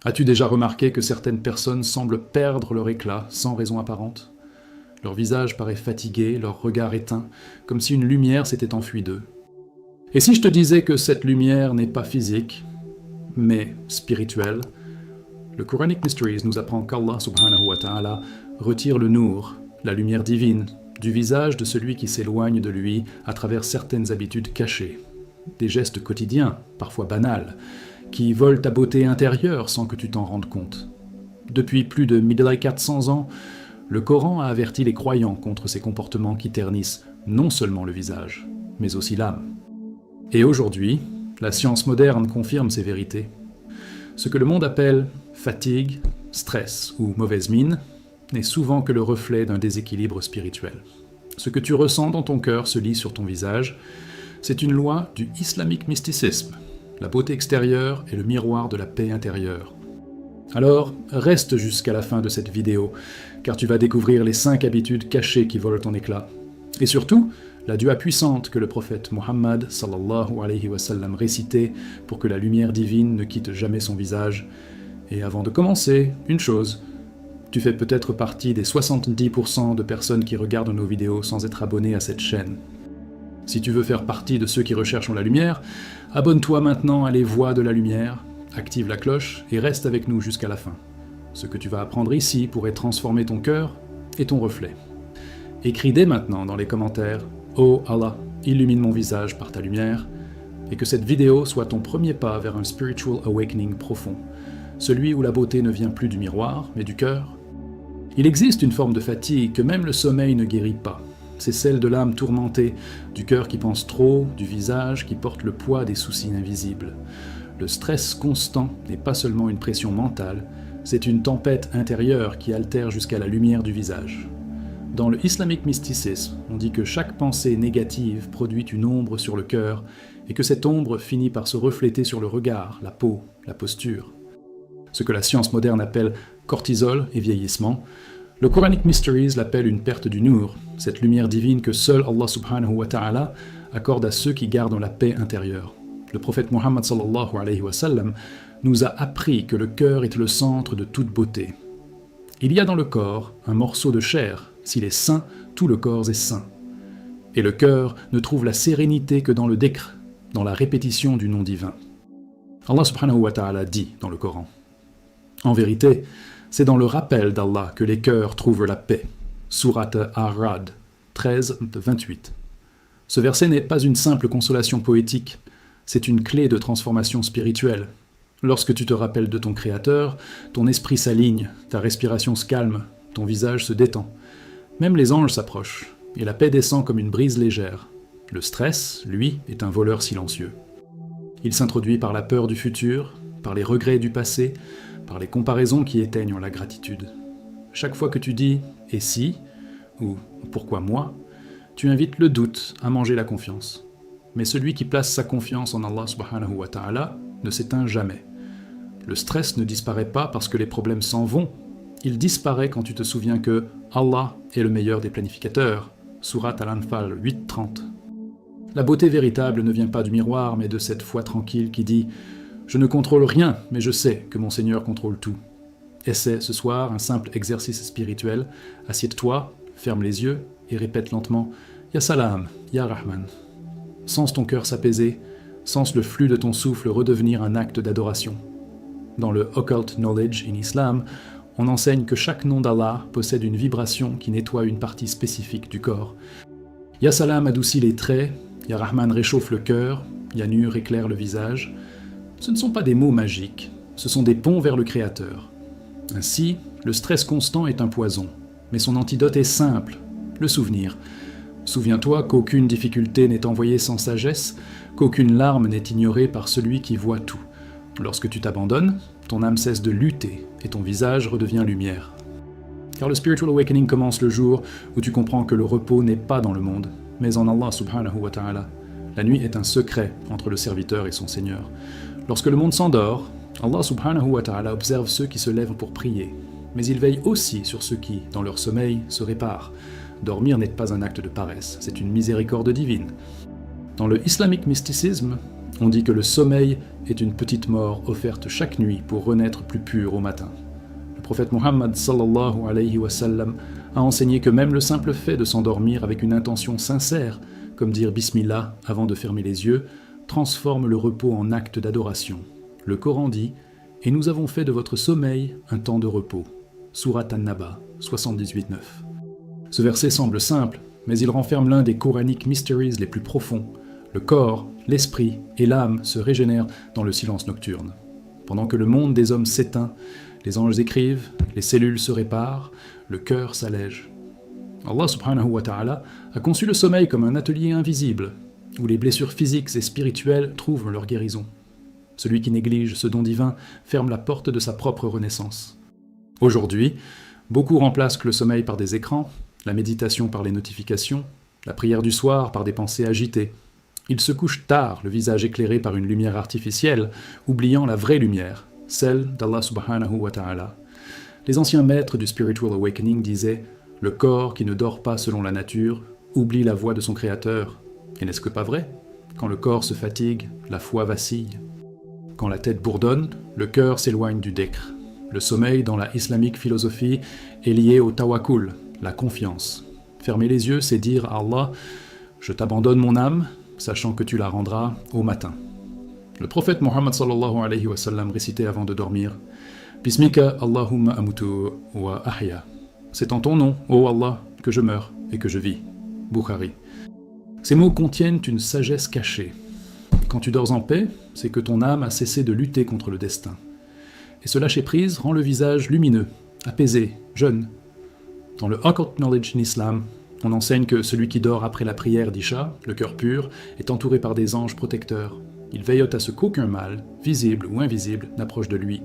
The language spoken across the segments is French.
As-tu déjà remarqué que certaines personnes semblent perdre leur éclat sans raison apparente? Leur visage paraît fatigué, leur regard éteint, comme si une lumière s'était enfuie d'eux. Et si je te disais que cette lumière n'est pas physique, mais spirituelle? Le Quranic Mysteries nous apprend qu'Allah subhanahu wa ta'ala retire le nour, la lumière divine, du visage de celui qui s'éloigne de lui à travers certaines habitudes cachées, des gestes quotidiens, parfois banals, qui volent ta beauté intérieure sans que tu t'en rendes compte. Depuis plus de 1400 ans, le Coran a averti les croyants contre ces comportements qui ternissent non seulement le visage, mais aussi l'âme. Et aujourd'hui, la science moderne confirme ces vérités. Ce que le monde appelle fatigue, stress ou mauvaise mine n'est souvent que le reflet d'un déséquilibre spirituel. Ce que tu ressens dans ton cœur se lit sur ton visage. C'est une loi du islamique mysticisme. La beauté extérieure est le miroir de la paix intérieure. Alors, reste jusqu'à la fin de cette vidéo, car tu vas découvrir les 5 habitudes cachées qui volent ton éclat. Et surtout, la dua puissante que le prophète Muhammad sallallahu alayhi wa sallam récitait pour que la lumière divine ne quitte jamais son visage. Et avant de commencer, une chose, tu fais peut-être partie des 70% de personnes qui regardent nos vidéos sans être abonnées à cette chaîne. Si tu veux faire partie de ceux qui recherchent la lumière, abonne-toi maintenant à Les Voix de la Lumière, active la cloche et reste avec nous jusqu'à la fin. Ce que tu vas apprendre ici pourrait transformer ton cœur et ton reflet. Écris dès maintenant dans les commentaires « Oh Allah, illumine mon visage par ta lumière » et que cette vidéo soit ton premier pas vers un spiritual awakening profond, celui où la beauté ne vient plus du miroir, mais du cœur. Il existe une forme de fatigue que même le sommeil ne guérit pas. C'est celle de l'âme tourmentée, du cœur qui pense trop, du visage qui porte le poids des soucis invisibles. Le stress constant n'est pas seulement une pression mentale, c'est une tempête intérieure qui altère jusqu'à la lumière du visage. Dans le islamique mysticisme, on dit que chaque pensée négative produit une ombre sur le cœur et que cette ombre finit par se refléter sur le regard, la peau, la posture. Ce que la science moderne appelle cortisol et vieillissement, le Quranic Mysteries l'appelle une perte du nour, cette lumière divine que seul Allah subhanahu wa ta'ala accorde à ceux qui gardent la paix intérieure. Le prophète Muhammad sallallahu alayhi wa sallam nous a appris que le cœur est le centre de toute beauté. Il y a dans le corps un morceau de chair, s'il est sain, tout le corps est sain. Et le cœur ne trouve la sérénité que dans le dhikr, dans la répétition du nom divin. Allah subhanahu wa ta'ala dit dans le Coran. En vérité, c'est dans le rappel d'Allah que les cœurs trouvent la paix. Sourate Ar-Ra'd 13-28. Ce verset n'est pas une simple consolation poétique, c'est une clé de transformation spirituelle. Lorsque tu te rappelles de ton Créateur, ton esprit s'aligne, ta respiration se calme, ton visage se détend. Même les anges s'approchent, et la paix descend comme une brise légère. Le stress, lui, est un voleur silencieux. Il s'introduit par la peur du futur, par les regrets du passé, par les comparaisons qui éteignent la gratitude. Chaque fois que tu dis « et si » ou « pourquoi moi », tu invites le doute à manger la confiance. Mais celui qui place sa confiance en Allah subhanahu wa ta'ala ne s'éteint jamais. Le stress ne disparaît pas parce que les problèmes s'en vont. Il disparaît quand tu te souviens que Allah est le meilleur des planificateurs. Sourate Al-Anfal 8-30. La beauté véritable ne vient pas du miroir, mais de cette foi tranquille qui dit « Je ne contrôle rien, mais je sais que mon Seigneur contrôle tout ». Essaie ce soir un simple exercice spirituel. Assieds-toi, ferme les yeux et répète lentement « Ya Salam, Ya Rahman ». Sens ton cœur s'apaiser, sens le flux de ton souffle redevenir un acte d'adoration. Dans le Occult Knowledge in Islam, on enseigne que chaque nom d'Allah possède une vibration qui nettoie une partie spécifique du corps. Ya Salam adoucit les traits, Ya Rahman réchauffe le cœur, Ya Nur éclaire le visage. Ce ne sont pas des mots magiques, ce sont des ponts vers le Créateur. Ainsi, le stress constant est un poison, mais son antidote est simple, le souvenir. Souviens-toi qu'aucune difficulté n'est envoyée sans sagesse, qu'aucune larme n'est ignorée par celui qui voit tout. Lorsque tu t'abandonnes, ton âme cesse de lutter et ton visage redevient lumière. Car le Spiritual Awakening commence le jour où tu comprends que le repos n'est pas dans le monde, mais en Allah subhanahu wa ta'ala. La nuit est un secret entre le serviteur et son Seigneur. Lorsque le monde s'endort, Allah subhanahu wa ta'ala observe ceux qui se lèvent pour prier, mais il veille aussi sur ceux qui, dans leur sommeil, se réparent. Dormir n'est pas un acte de paresse, c'est une miséricorde divine. Dans le islamique mysticisme, On dit que le sommeil est une petite mort offerte chaque nuit pour renaître plus pur au matin. Le prophète Muhammad sallallahu alayhi wa sallam a enseigné que même le simple fait de s'endormir avec une intention sincère, comme dire Bismillah avant de fermer les yeux, transforme le repos en acte d'adoration. Le Coran dit « Et nous avons fait de votre sommeil un temps de repos » Surat An-Naba 78-9. Ce verset semble simple, mais il renferme l'un des Quranic mysteries les plus profonds. Le corps, l'esprit et l'âme se régénèrent dans le silence nocturne. Pendant que le monde des hommes s'éteint, les anges écrivent, les cellules se réparent, le cœur s'allège. Allah subhanahu wa ta'ala a conçu le sommeil comme un atelier invisible, où les blessures physiques et spirituelles trouvent leur guérison. Celui qui néglige ce don divin ferme la porte de sa propre renaissance. Aujourd'hui, beaucoup remplacent le sommeil par des écrans, la méditation par les notifications, la prière du soir par des pensées agitées. Ils se couchent tard, le visage éclairé par une lumière artificielle, oubliant la vraie lumière, celle d'Allah subhanahu wa ta'ala. Les anciens maîtres du Spiritual Awakening disaient « Le corps qui ne dort pas selon la nature oublie la voix de son créateur. » Et n'est-ce que pas vrai? Quand le corps se fatigue, la foi vacille. Quand la tête bourdonne, le cœur s'éloigne du dhikr. Le sommeil dans la islamique philosophie est lié au tawakkul, la confiance. Fermer les yeux, c'est dire à Allah « Je t'abandonne mon âme, sachant que tu la rendras au matin. » Le prophète Muhammad sallallahu alayhi wa sallam récitait avant de dormir « Bismika Allahumma amutu wa ahya » C'est en ton nom, ô Allah, que je meurs et que je vis. Bukhari. Ces mots contiennent une sagesse cachée. Quand tu dors en paix, c'est que ton âme a cessé de lutter contre le destin. Et ce lâcher-prise rend le visage lumineux, apaisé, jeune. Dans le Occult Knowledge in Islam, on enseigne que celui qui dort après la prière d'Isha, le cœur pur, est entouré par des anges protecteurs. Ils veillent à ce qu'aucun mal, visible ou invisible, n'approche de lui.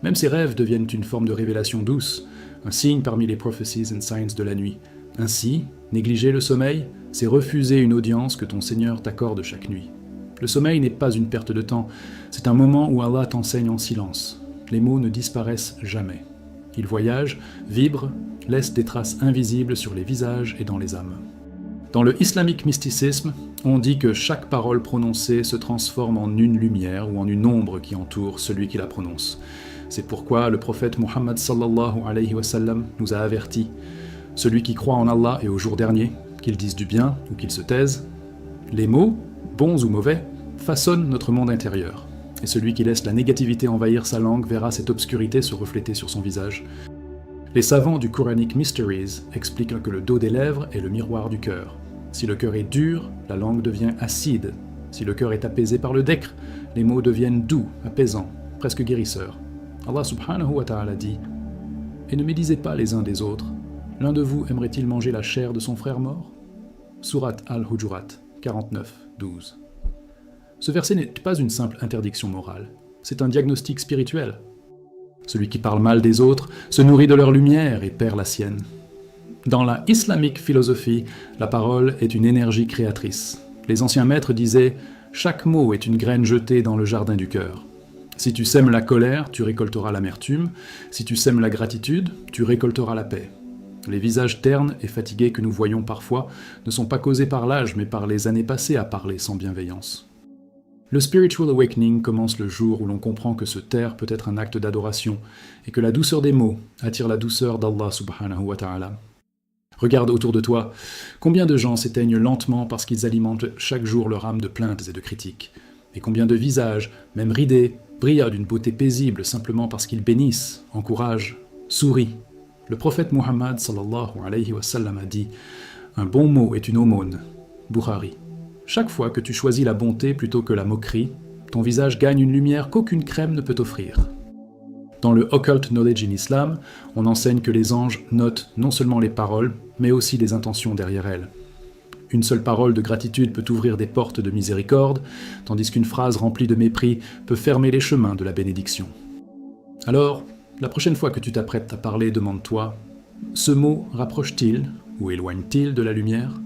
Même ses rêves deviennent une forme de révélation douce, un signe parmi les prophecies and signs de la nuit. Ainsi, négliger le sommeil, c'est refuser une audience que ton Seigneur t'accorde chaque nuit. Le sommeil n'est pas une perte de temps, c'est un moment où Allah t'enseigne en silence. Les mots ne disparaissent jamais. Ils voyagent, vibrent, laissent des traces invisibles sur les visages et dans les âmes. Dans le islamique mysticisme, on dit que chaque parole prononcée se transforme en une lumière ou en une ombre qui entoure celui qui la prononce. C'est pourquoi le prophète Muhammad sallallahu alayhi wa sallam nous a avertis. Celui qui croit en Allah et au jour dernier, qu'il dise du bien ou qu'il se taise, les mots, bons ou mauvais, façonnent notre monde intérieur. Et celui qui laisse la négativité envahir sa langue verra cette obscurité se refléter sur son visage. Les savants du Quranic Mysteries expliquent que le dos des lèvres est le miroir du cœur. Si le cœur est dur, la langue devient acide. Si le cœur est apaisé par le dhikr, les mots deviennent doux, apaisants, presque guérisseurs. Allah subhanahu wa ta'ala dit « Et ne médisez pas les uns des autres. L'un de vous aimerait-il manger la chair de son frère mort » Surat Al-Hujurat 49-12. Ce verset n'est pas une simple interdiction morale, c'est un diagnostic spirituel. Celui qui parle mal des autres se nourrit de leur lumière et perd la sienne. Dans la islamique philosophie, la parole est une énergie créatrice. Les anciens maîtres disaient « Chaque mot est une graine jetée dans le jardin du cœur. Si tu sèmes la colère, tu récolteras l'amertume. Si tu sèmes la gratitude, tu récolteras la paix. » Les visages ternes et fatigués que nous voyons parfois ne sont pas causés par l'âge, mais par les années passées à parler sans bienveillance. Le Spiritual Awakening commence le jour où l'on comprend que se taire peut être un acte d'adoration et que la douceur des mots attire la douceur d'Allah subhanahu wa ta'ala. Regarde autour de toi, combien de gens s'éteignent lentement parce qu'ils alimentent chaque jour leur âme de plaintes et de critiques. Et combien de visages, même ridés, brillent d'une beauté paisible simplement parce qu'ils bénissent, encouragent, sourient. Le prophète Muhammad sallallahu alayhi wa sallam a dit « Un bon mot est une aumône. » Bukhari. Chaque fois que tu choisis la bonté plutôt que la moquerie, ton visage gagne une lumière qu'aucune crème ne peut offrir. Dans le Occult Knowledge in Islam, on enseigne que les anges notent non seulement les paroles, mais aussi les intentions derrière elles. Une seule parole de gratitude peut ouvrir des portes de miséricorde, tandis qu'une phrase remplie de mépris peut fermer les chemins de la bénédiction. Alors, la prochaine fois que tu t'apprêtes à parler, demande-toi « Ce mot rapproche-t-il ou éloigne-t-il de la lumière ?»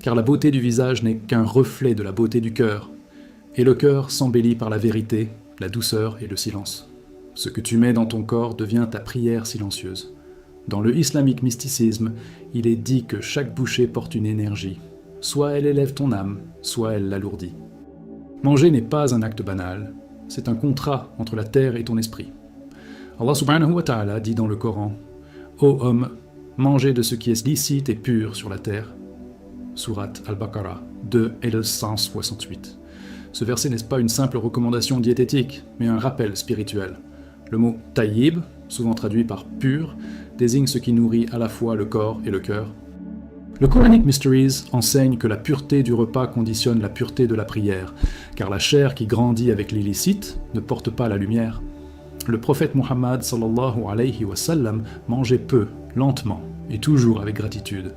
Car la beauté du visage n'est qu'un reflet de la beauté du cœur, et le cœur s'embellit par la vérité, la douceur et le silence. Ce que tu mets dans ton corps devient ta prière silencieuse. Dans le islamique mysticisme, il est dit que chaque bouchée porte une énergie. Soit elle élève ton âme, soit elle l'alourdit. Manger n'est pas un acte banal, c'est un contrat entre la terre et ton esprit. Allah subhanahu wa ta'ala dit dans le Coran « Ô homme, mangez de ce qui est licite et pur sur la terre » Sourate Al-Baqarah 2 et le 168. Ce verset n'est pas une simple recommandation diététique, mais un rappel spirituel. Le mot « tayyib », souvent traduit par « pur », désigne ce qui nourrit à la fois le corps et le cœur. Le Quranic Mysteries enseigne que la pureté du repas conditionne la pureté de la prière, car la chair qui grandit avec l'illicite ne porte pas la lumière. Le prophète Muhammad sallallahu alayhi wa sallam mangeait peu, lentement, et toujours avec gratitude.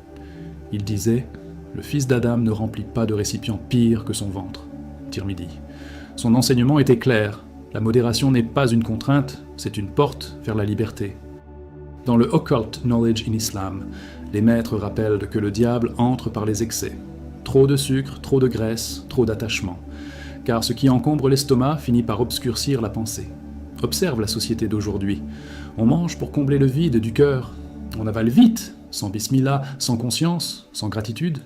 Il disait « Le fils d'Adam ne remplit pas de récipient pire que son ventre ». Tirmidhi. Son enseignement était clair, la modération n'est pas une contrainte, c'est une porte vers la liberté. Dans le Occult Knowledge in Islam, les maîtres rappellent que le diable entre par les excès. Trop de sucre, trop de graisse, trop d'attachement. Car ce qui encombre l'estomac finit par obscurcir la pensée. Observe la société d'aujourd'hui. On mange pour combler le vide du cœur. On avale vite, sans bismillah, sans conscience, sans gratitude.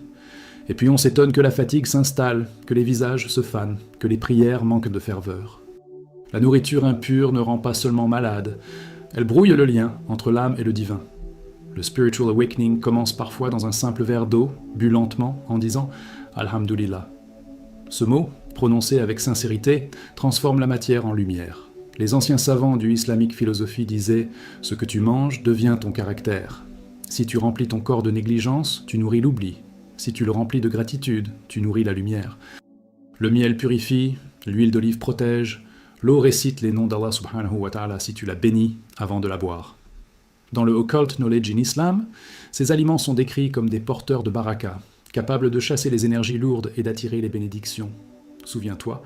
Et puis on s'étonne que la fatigue s'installe, que les visages se fanent, que les prières manquent de ferveur. La nourriture impure ne rend pas seulement malade, elle brouille le lien entre l'âme et le divin. Le spiritual awakening commence parfois dans un simple verre d'eau, bu lentement, en disant « Alhamdulillah ». Ce mot, prononcé avec sincérité, transforme la matière en lumière. Les anciens savants du islamique philosophie disaient « Ce que tu manges devient ton caractère. Si tu remplis ton corps de négligence, tu nourris l'oubli. Si tu le remplis de gratitude, tu nourris la lumière. Le miel purifie, l'huile d'olive protège, l'eau récite les noms d'Allah subhanahu wa ta'ala si tu la bénis avant de la boire. » Dans le Occult Knowledge in Islam, ces aliments sont décrits comme des porteurs de baraka, capables de chasser les énergies lourdes et d'attirer les bénédictions. Souviens-toi,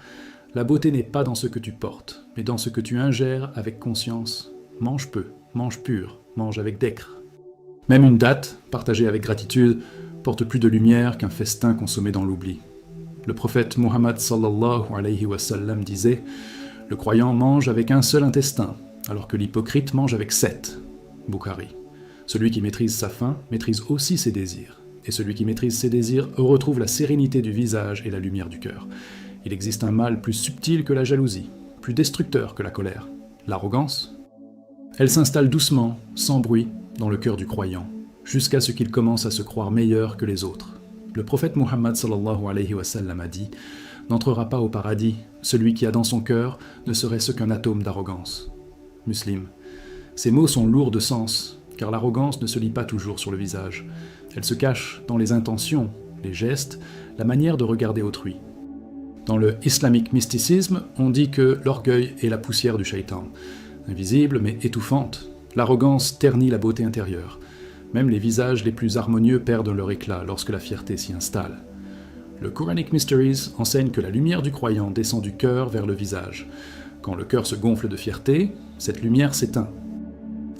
la beauté n'est pas dans ce que tu portes, mais dans ce que tu ingères avec conscience. Mange peu, mange pur, mange avec décre. Même une date, partagée avec gratitude, porte plus de lumière qu'un festin consommé dans l'oubli. Le prophète Muhammad sallallahu alayhi wa sallam disait « Le croyant mange avec un seul intestin, alors que l'hypocrite mange avec 7. » Bukhari. Celui qui maîtrise sa faim maîtrise aussi ses désirs. Et celui qui maîtrise ses désirs retrouve la sérénité du visage et la lumière du cœur. Il existe un mal plus subtil que la jalousie, plus destructeur que la colère. L'arrogance. Elle s'installe doucement, sans bruit, dans le cœur du croyant, jusqu'à ce qu'il commence à se croire meilleur que les autres. Le prophète Muhammad sallallahu alayhi wa sallam a dit « N'entrera pas au paradis celui qui a dans son cœur ne serait-ce qu'un atome d'arrogance. » Muslim. Ces mots sont lourds de sens, car l'arrogance ne se lit pas toujours sur le visage. Elle se cache dans les intentions, les gestes, la manière de regarder autrui. Dans le islamique mysticisme, on dit que l'orgueil est la poussière du shaitan. Invisible mais étouffante, l'arrogance ternit la beauté intérieure. Même les visages les plus harmonieux perdent leur éclat lorsque la fierté s'y installe. Le Quranic Mysteries enseigne que la lumière du croyant descend du cœur vers le visage. Quand le cœur se gonfle de fierté, cette lumière s'éteint.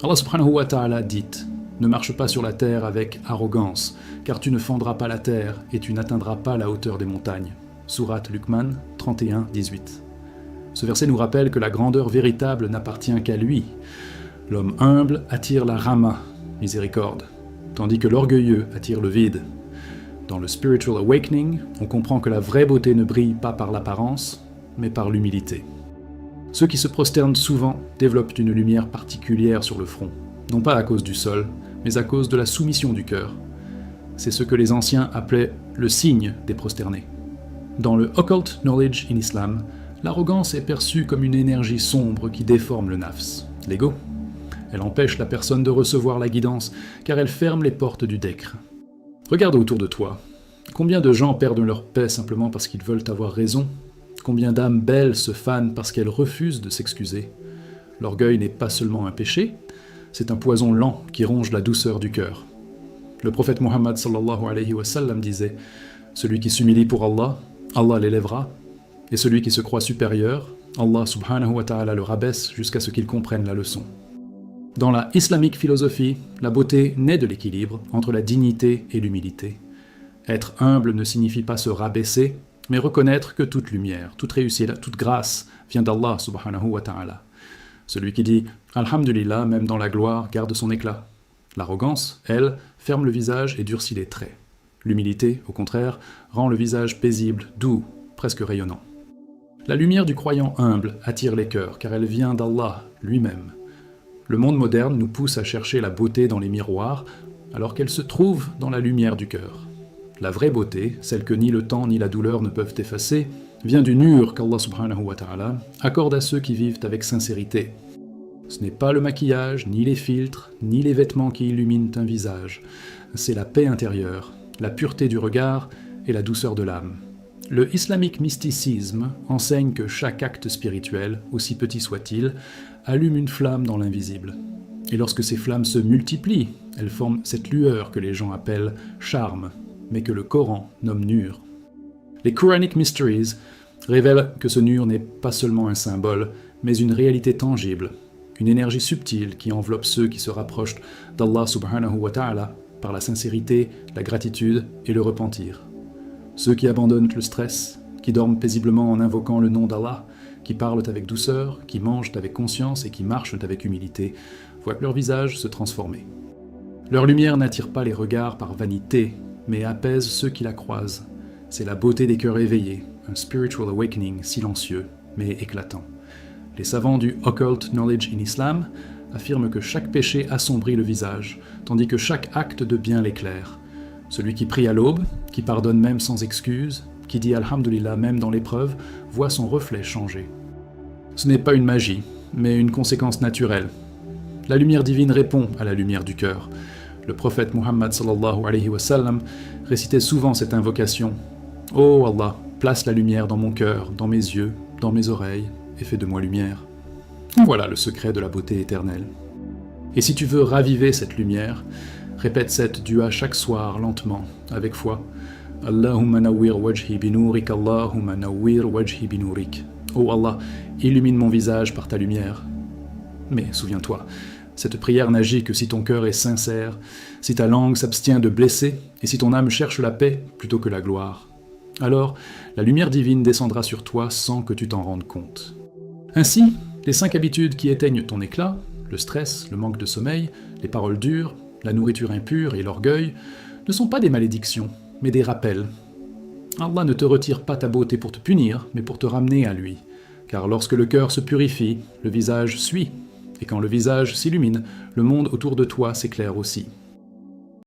Allah subhanahu wa ta'ala dit « Ne marche pas sur la terre avec arrogance, car tu ne fendras pas la terre et tu n'atteindras pas la hauteur des montagnes. » Sourate Luqman 31, 18. Ce verset nous rappelle que la grandeur véritable n'appartient qu'à lui. L'homme humble attire la rahma, miséricorde, tandis que l'orgueilleux attire le vide. Dans le Spiritual Awakening, on comprend que la vraie beauté ne brille pas par l'apparence, mais par l'humilité. Ceux qui se prosternent souvent développent une lumière particulière sur le front, non pas à cause du sol, mais à cause de la soumission du cœur. C'est ce que les anciens appelaient le signe des prosternés. Dans le Occult Knowledge in Islam, l'arrogance est perçue comme une énergie sombre qui déforme le nafs, l'ego. Elle empêche la personne de recevoir la guidance, car elle ferme les portes du dhikr. Regarde autour de toi. Combien de gens perdent leur paix simplement parce qu'ils veulent avoir raison ? Combien d'âmes belles se fanent parce qu'elles refusent de s'excuser ? L'orgueil n'est pas seulement un péché, c'est un poison lent qui ronge la douceur du cœur. Le prophète Muhammad sallallahu alayhi wa sallam disait « Celui qui s'humilie pour Allah, Allah l'élèvera, et celui qui se croit supérieur, Allah subhanahu wa ta'ala le rabaisse jusqu'à ce qu'il comprenne la leçon. » Dans la islamique philosophie, la beauté naît de l'équilibre entre la dignité et l'humilité. Être humble ne signifie pas se rabaisser, mais reconnaître que toute lumière, toute réussite, toute grâce vient d'Allah subhanahu wa ta'ala. Celui qui dit « Alhamdulillah, même dans la gloire, garde son éclat ». L'arrogance, elle, ferme le visage et durcit les traits. L'humilité, au contraire, rend le visage paisible, doux, presque rayonnant. La lumière du croyant humble attire les cœurs, car elle vient d'Allah lui-même. Le monde moderne nous pousse à chercher la beauté dans les miroirs, alors qu'elle se trouve dans la lumière du cœur. La vraie beauté, celle que ni le temps ni la douleur ne peuvent effacer, vient du nur qu'Allah subhanahu wa ta'ala accorde à ceux qui vivent avec sincérité. Ce n'est pas le maquillage, ni les filtres, ni les vêtements qui illuminent un visage. C'est la paix intérieure, la pureté du regard et la douceur de l'âme. Le islamique mysticisme enseigne que chaque acte spirituel, aussi petit soit-il, allume une flamme dans l'invisible. Et lorsque ces flammes se multiplient, elles forment cette lueur que les gens appellent charme, mais que le Coran nomme nur. Les Quranic Mysteries révèlent que ce nur n'est pas seulement un symbole, mais une réalité tangible, une énergie subtile qui enveloppe ceux qui se rapprochent d'Allah subhanahu wa ta'ala par la sincérité, la gratitude et le repentir. Ceux qui abandonnent le stress, qui dorment paisiblement en invoquant le nom d'Allah, qui parlent avec douceur, qui mangent avec conscience et qui marchent avec humilité, voient leur visage se transformer. Leur lumière n'attire pas les regards par vanité, mais apaise ceux qui la croisent. C'est la beauté des cœurs éveillés, un spiritual awakening silencieux, mais éclatant. Les savants du Occult Knowledge in Islam affirment que chaque péché assombrit le visage, tandis que chaque acte de bien l'éclaire. Celui qui prie à l'aube, qui pardonne même sans excuse, qui dit Alhamdulillah même dans l'épreuve, voit son reflet changer. Ce n'est pas une magie, mais une conséquence naturelle. La lumière divine répond à la lumière du cœur. Le prophète Muhammad sallallahu alayhi wa sallam récitait souvent cette invocation. « Oh Allah, place la lumière dans mon cœur, dans mes yeux, dans mes oreilles, et fais de moi lumière. » Voilà le secret de la beauté éternelle. Et si tu veux raviver cette lumière, répète cette dua chaque soir, lentement, avec foi. Allahumma nawwir wajhi binurik, Allahumma nawwir wajhi binurik. Oh Allah, illumine mon visage par ta lumière. Mais souviens-toi, cette prière n'agit que si ton cœur est sincère, si ta langue s'abstient de blesser, et si ton âme cherche la paix plutôt que la gloire. Alors, la lumière divine descendra sur toi sans que tu t'en rendes compte. Ainsi, les 5 habitudes qui éteignent ton éclat, le stress, le manque de sommeil, les paroles dures, la nourriture impure et l'orgueil, ne sont pas des malédictions, mais des rappels. Allah ne te retire pas ta beauté pour te punir, mais pour te ramener à lui. Car lorsque le cœur se purifie, le visage suit. Et quand le visage s'illumine, le monde autour de toi s'éclaire aussi.